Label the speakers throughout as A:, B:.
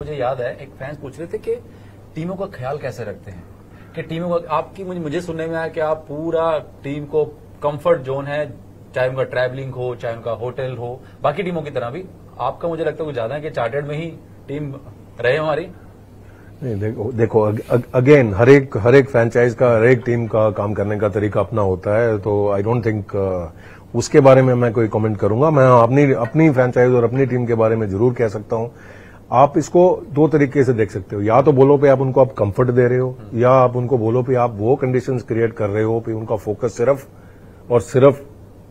A: मुझे याद है एक फैंस पूछ रहे थे कि टीमों का ख्याल कैसे रखते हैं, कि टीमों का आपकी मुझे सुनने में आया कि आप पूरा टीम को कंफर्ट जोन है, चाहे उनका ट्रैवलिंग हो, चाहे उनका होटल हो, बाकी टीमों की तरह भी आपका मुझे लगता है कुछ ज्यादा है कि चार्टर्ड में ही टीम रहे हमारी।
B: नहीं, देखो अगेन हर एक फ्रेंचाइज का, हर एक टीम का काम करने का तरीका अपना होता है, तो आई डोंट थिंक उसके बारे में मैं कोई कमेंट करूंगा। मैं अपनी फ्रेंचाइज और अपनी टीम के बारे में जरूर कह सकता हूं। आप इसको दो तरीके से देख सकते हो, या तो बोलो पे आप उनको आप कंफर्ट दे रहे हो, या आप उनको बोलो पे आप वो कंडीशंस क्रिएट कर रहे हो पे उनका फोकस सिर्फ और सिर्फ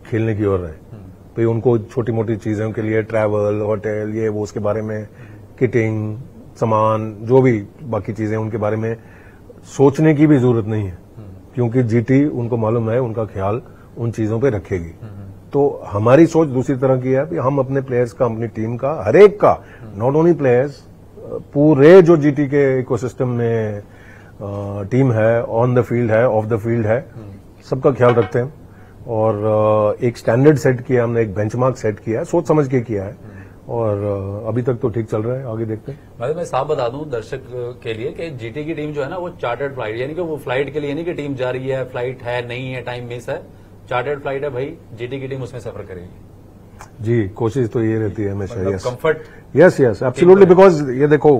B: खेलने की ओर रहे, पे उनको छोटी मोटी चीजों के लिए ट्रैवल, होटल, ये वो, उसके बारे में किटिंग, सामान, जो भी बाकी चीजें उनके बारे में सोचने की भी जरूरत नहीं है, क्योंकि जीटी उनको मालूम है उनका ख्याल उन चीजों पे रखेगी। तो हमारी सोच दूसरी तरह की है कि हम अपने प्लेयर्स का, अपनी टीम का, हर एक का, नॉट ओनली प्लेयर्स, पूरे जो जीटी के इकोसिस्टम में टीम है, ऑन द फील्ड है, ऑफ द फील्ड है, सबका ख्याल रखते हैं। और एक स्टैंडर्ड सेट किया हमने, एक बेंचमार्क सेट किया है, सोच समझ के किया है, और अभी तक तो ठीक चल रहा है, आगे देखते हैं।
A: मैं साफ बता दूं दर्शक के लिए कि जीटी की टीम जो है ना वो चार्टर्ड फ्लाइट, यानी कि वो फ्लाइट के लिए नहीं कि टीम जा रही है, फ्लाइट है नहीं है, टाइम मिस है, चार्टर्ड फ्लाइट है भाई, जीटी की टीम उसमें सफर करेगी।
B: जी, कोशिश तो ये रहती है हमेशा।
A: मतलब
B: yes,
A: comfort,
B: yes, yes, absolutely, because ये देखो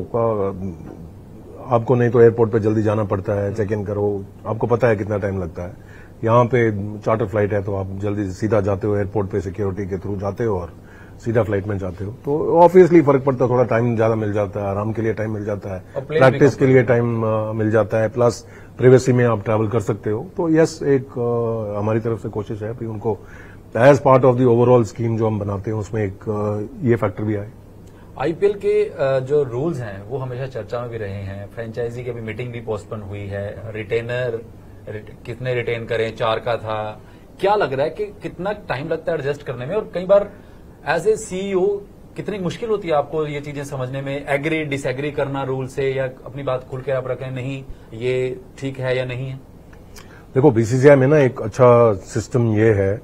B: आपको नहीं तो एयरपोर्ट पे जल्दी जाना पड़ता है, चेक इन करो, आपको पता है कितना टाइम लगता है। यहाँ पे चार्टर फ्लाइट है तो आप जल्दी सीधा जाते हो एयरपोर्ट पे, सिक्योरिटी के थ्रू जाते हो और सीधा फ्लाइट में जाते हो, तो ऑब्वियसली फर्क पड़ता है, थोड़ा टाइम ज्यादा मिल जाता है, आराम के लिए टाइम मिल जाता है, प्रैक्टिस के लिए टाइम मिल जाता है, प्लस प्राइवेसी में आप ट्रैवल कर सकते हो। तो यस, एक हमारी तरफ से कोशिश है कि उनको as part of the overall scheme जो हम बनाते हैं उसमें एक ये फैक्टर भी आए।
A: आईपीएल के जो रूल्स हैं वो हमेशा चर्चा में भी रहे हैं, फ्रेंचाइजी की अभी मीटिंग भी पोस्टपोन हुई है, रिटेनर कितने रिटेन करें, 4 का था, क्या लग रहा है कि कितना टाइम लगता है एडजस्ट करने में, और कई बार एज ए सीईओ कितनी मुश्किल होती है आपको ये चीजें समझने में, एग्री डिसएग्री करना रूल से, या अपनी बात खुल के आप रखें नहीं ये ठीक है या नहीं है?
B: देखो, बीसीसीआई में ना एक अच्छा सिस्टम ये है,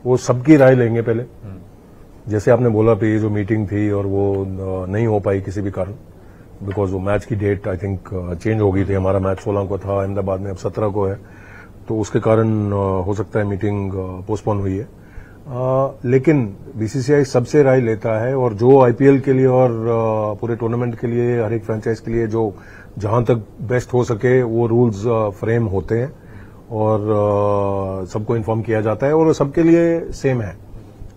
B: वो सबकी राय लेंगे पहले। जैसे आपने बोला कि ये जो मीटिंग थी और वो नहीं हो पाई किसी भी कारण, बिकॉज वो मैच की डेट आई थिंक चेंज हो गई थी, हमारा मैच 16 को था अहमदाबाद में, अब 17 को है, तो उसके कारण हो सकता है मीटिंग पोस्टपोन हुई है। लेकिन बीसीसीआई सबसे राय लेता है, और जो आईपीएल के लिए और पूरे टूर्नामेंट के लिए, हर एक फ्रेंचाइज के लिए जो जहां तक बेस्ट हो सके वो रूल्स फ्रेम होते हैं और सबको इन्फॉर्म किया जाता है, और सबके लिए सेम है।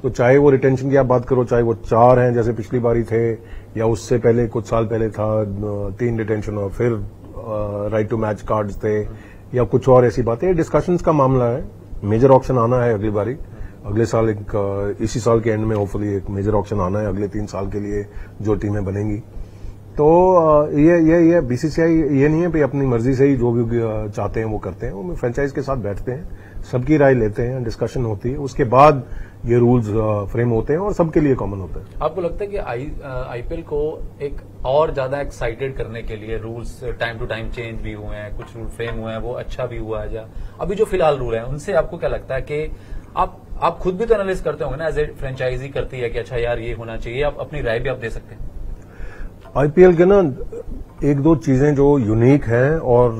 B: तो चाहे वो रिटेंशन की आप बात करो, चाहे वो 4 हैं जैसे पिछली बारी थे, या उससे पहले कुछ साल पहले था 3 रिटेंशन और फिर राइट टू मैच कार्ड्स थे, या कुछ और ऐसी बातें, डिस्कशंस का मामला है। मेजर ऑक्शन आना है अगली बारी, अगले साल इसी साल के एंड में होपफुली एक मेजर ऑक्शन आना है अगले 3 साल के लिए, जो टीमें बनेंगी। तो ये बीसीसीआई ये नहीं है कि अपनी मर्जी से ही जो भी चाहते हैं वो करते हैं, वो फ्रेंचाइज के साथ बैठते हैं, सबकी राय लेते हैं, डिस्कशन होती है, उसके बाद ये रूल्स फ्रेम होते हैं और सबके लिए कॉमन होता है।
A: आपको लगता है कि आईपीएल को एक और ज्यादा एक्साइटेड करने के लिए rules time to time change भी हुए हैं, कुछ रूल फ्रेम हुए हैं, वो अच्छा भी हुआ है, या अभी जो फिलहाल रूल है उनसे आपको क्या लगता है कि आप खुद भी तो एनालिस करते होंगे ना, एज ए फ्रेंचाइजी करती है कि अच्छा यार ये होना चाहिए, आप अपनी राय भी आप दे सकते हैं। आईपीएल
B: के ना 1-2 चीजें जो यूनिक हैं और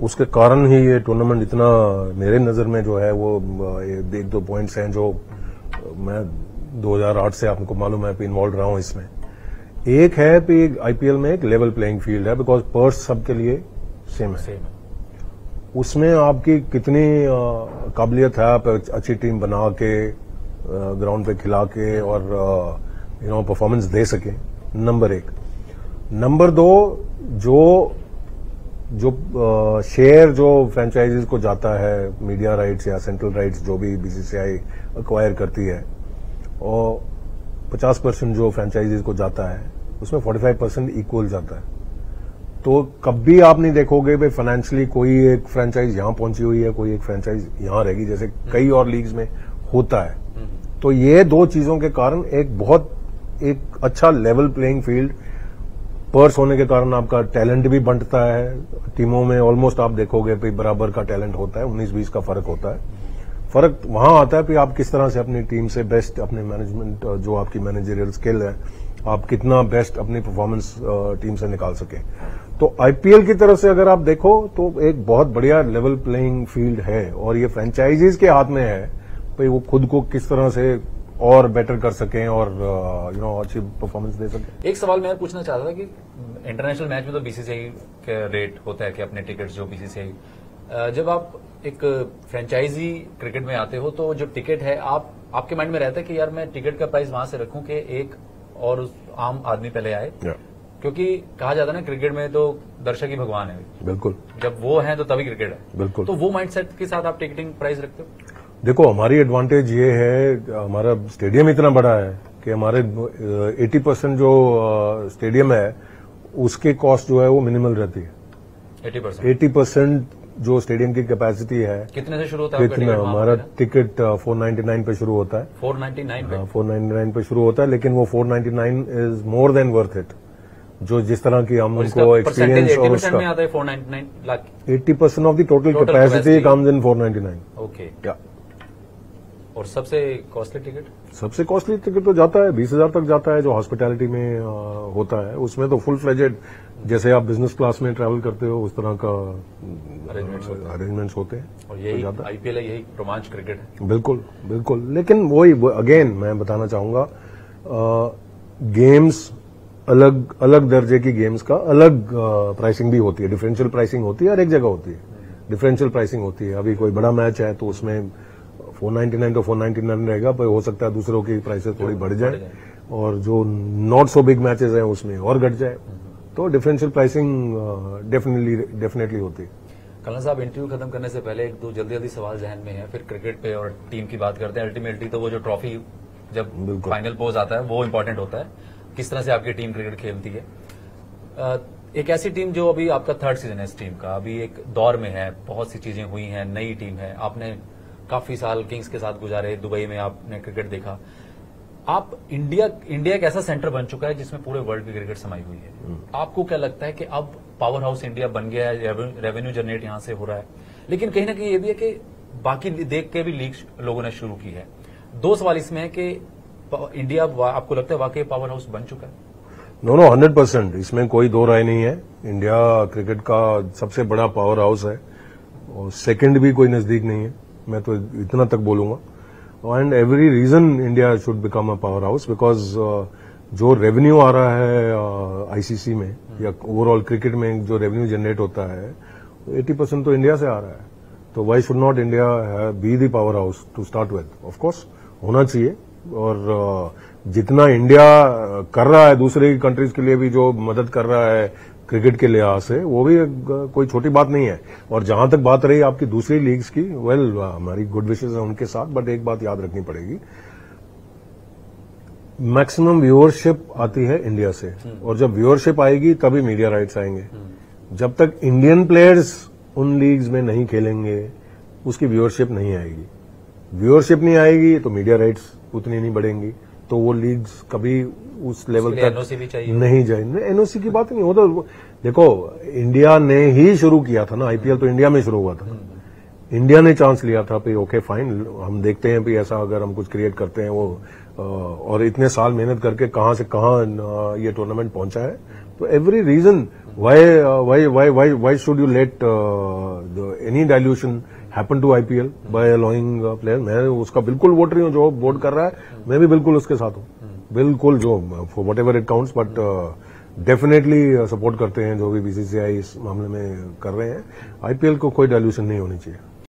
B: उसके कारण ही ये टूर्नामेंट इतना मेरे नजर में जो है वो 1-2 पॉइंट्स हैं जो मैं 2008 से आपको मालूम है इन्वॉल्व रहा हूं इसमें। एक है कि आईपीएल में एक लेवल प्लेइंग फील्ड है, बिकॉज पर्स सबके लिए सेम है। उसमें आपकी कितनी काबिलियत है, आप अच्छी टीम बना के ग्राउंड पे खिला के और परफॉर्मेंस दे सके, नंबर 1। नंबर 2, जो शेयर जो फ्रेंचाइजीज को जाता है, मीडिया राइट्स या सेंट्रल राइट्स जो भी बीसीसीआई एक्वायर करती है, और 50% जो फ्रेंचाइजीज को जाता है उसमें 45% इक्वल जाता है। तो कभी आप नहीं देखोगे भाई फाइनेंशियली कोई एक फ्रेंचाइज यहां पहुंची हुई है, कोई एक फ्रेंचाइज यहां रहेगी, जैसे कई और लीग्स में होता है। तो ये 2 चीजों के कारण एक अच्छा लेवल प्लेइंग फील्ड, पर्स होने के कारण आपका टैलेंट भी बंटता है टीमों में, ऑलमोस्ट आप देखोगे भाई बराबर का टैलेंट होता है, 19-20 का फर्क होता है। फर्क वहां आता है कि आप किस तरह से अपनी टीम से बेस्ट, अपने मैनेजमेंट जो आपकी मैनेजरियल स्किल है आप कितना बेस्ट अपनी परफॉर्मेंस टीम से निकाल सके। तो आईपीएल की तरफ से अगर आप देखो तो एक बहुत बढ़िया लेवल प्लेइंग फील्ड है और ये फ्रेंचाइजीज के हाथ में है भाई वो खुद को किस तरह से और बेटर कर सकें और अच्छी परफॉर्मेंस दे सकें।
A: एक सवाल मैं पूछना चाहता था कि इंटरनेशनल मैच में तो बीसीसीआई का रेट होता है कि अपने टिकट जो बीसीसीआई, जब आप एक फ्रेंचाइजी क्रिकेट में आते हो तो जो टिकट है आपके माइंड में रहता है कि यार मैं टिकट का प्राइस वहां से रखूं कि एक और उस आम आदमी पहले आए, क्योंकि कहा जाता है ना क्रिकेट में तो दर्शक ही भगवान है।
B: बिल्कुल,
A: जब वो है तो तभी क्रिकेट है।
B: बिल्कुल।
A: तो वो माइंडसेट के साथ आप टिकटिंग प्राइस रखते हो?
B: देखो हमारी एडवांटेज ये है, हमारा स्टेडियम इतना बड़ा है कि हमारे 80% जो स्टेडियम है उसकी कॉस्ट जो है वो मिनिमल रहती है। 80% जो स्टेडियम की कैपेसिटी है।
A: कितने से शुरू होता है?
B: कितना हमारा टिकट 499 पे शुरू होता है। 499 पे शुरू होता है, लेकिन वो 499 is more than worth it. जो जिस तरह की हम उनको एक्सपीरियंस और उसका 80% of the total capacity comes in 499।
A: Okay. क्या और सबसे कॉस्टली टिकट? सबसे
B: कॉस्टली टिकट तो जाता है 20,000 तक जाता है, जो हॉस्पिटैलिटी में होता है। उसमें तो फुल फ्लेजेड जैसे आप बिजनेस क्लास में ट्रैवल करते हो उस तरह का अरेंजमेंट्स होते हैं।
A: और यही आईपीएल है, यही रोमांच क्रिकेट है।
B: बिल्कुल बिल्कुल। लेकिन वही अगेन मैं बताना चाहूंगा, गेम्स अलग अलग दर्जे की गेम्स का अलग प्राइसिंग भी होती है, डिफरेंशियल प्राइसिंग होती है, हर एक जगह होती है डिफरेंशियल प्राइसिंग होती है। अभी कोई बड़ा मैच है तो उसमें 499 तो 499 रहेगा, पर हो सकता है दूसरों की प्राइसेस थोड़ी बढ़ जाए और जो नॉट सो बिग मैचेस हैं उसमें और घट जाए। तो डिफरेंशियल प्राइसिंग डेफिनेटली होती है।
A: कल्ला साहब, इंटरव्यू खत्म करने से पहले एक दो जल्दी सवाल जहन में है, फिर क्रिकेट पे और टीम की बात करते हैं। अल्टीमेटली तो वो जो ट्रॉफी जब फाइनल पोज आता है वो इंपॉर्टेंट होता है, किस तरह से आपकी टीम क्रिकेट खेलती है। एक ऐसी टीम जो अभी आपका थर्ड सीजन है इस टीम का, अभी एक दौर में है, बहुत सी चीजें हुई हैं, नई टीम है, आपने काफी साल किंग्स के साथ गुजारे, दुबई में आपने क्रिकेट देखा। आप इंडिया एक ऐसा सेंटर बन चुका है जिसमें पूरे वर्ल्ड की क्रिकेट समाई हुई है। आपको क्या लगता है कि अब पावर हाउस इंडिया बन गया है, रेवेन्यू जनरेट यहां से हो रहा है, लेकिन कहीं ना कहीं ये भी है कि बाकी देख के भी लीग लोगों ने शुरू की है। दो सवाल इसमें है कि इंडिया आपको लगता है वाकई पावर हाउस बन चुका है?
B: नो 100%, इसमें कोई दो राय नहीं है। इंडिया क्रिकेट का सबसे बड़ा पावर हाउस है और सेकंड भी कोई नजदीक नहीं है, मैं तो इतना तक बोलूंगा। And every reason India should become a powerhouse, because जो रेवेन्यू आ रहा है आईसीसी में या ओवरऑल क्रिकेट में जो रेवेन्यू जनरेट होता है 80% तो इंडिया से आ रहा है। तो why should not India be the powerhouse to start with? Of course होना चाहिए। और जितना इंडिया कर रहा है दूसरे कंट्रीज के लिए भी, जो मदद कर रहा है क्रिकेट के लिहाज से, वो भी कोई छोटी बात नहीं है। और जहां तक बात रही आपकी दूसरी लीग्स की, वेल हमारी गुड विशेस है उनके साथ, बट एक बात याद रखनी पड़ेगी, मैक्सिमम व्यूअरशिप आती है इंडिया से, और जब व्यूअरशिप आएगी तभी मीडिया राइट्स आएंगे। जब तक इंडियन प्लेयर्स उन लीग्स में नहीं खेलेंगे उसकी व्यूअरशिप नहीं आएगी। व्यूअरशिप नहीं आएगी तो मीडिया राइट्स उतनी नहीं बढ़ेंगी, तो वो लीग्स कभी उस लेवल तक नहीं जाएंगे। एनओसी की बात नहीं होता। देखो इंडिया ने ही शुरू किया था ना, आईपीएल तो इंडिया में शुरू हुआ था। इंडिया ने चांस लिया था कि ओके फाइन, हम देखते हैं कि ऐसा अगर हम कुछ क्रिएट करते हैं वो, और इतने साल मेहनत करके कहां से कहां ये टूर्नामेंट पहुंचा है। तो every reason why should you let any dilution happen to IPL by allowing player. मैं उसका बिल्कुल वोट रही हूं, जो वोट कर रहा है मैं भी बिल्कुल उसके साथ हूं, बिल्कुल, जो for what ever it counts, but definitely support करते हैं जो भी बीसीसीआई इस मामले में कर रहे हैं। आईपीएल को कोई डाइल्यूशन नहीं होनी चाहिए।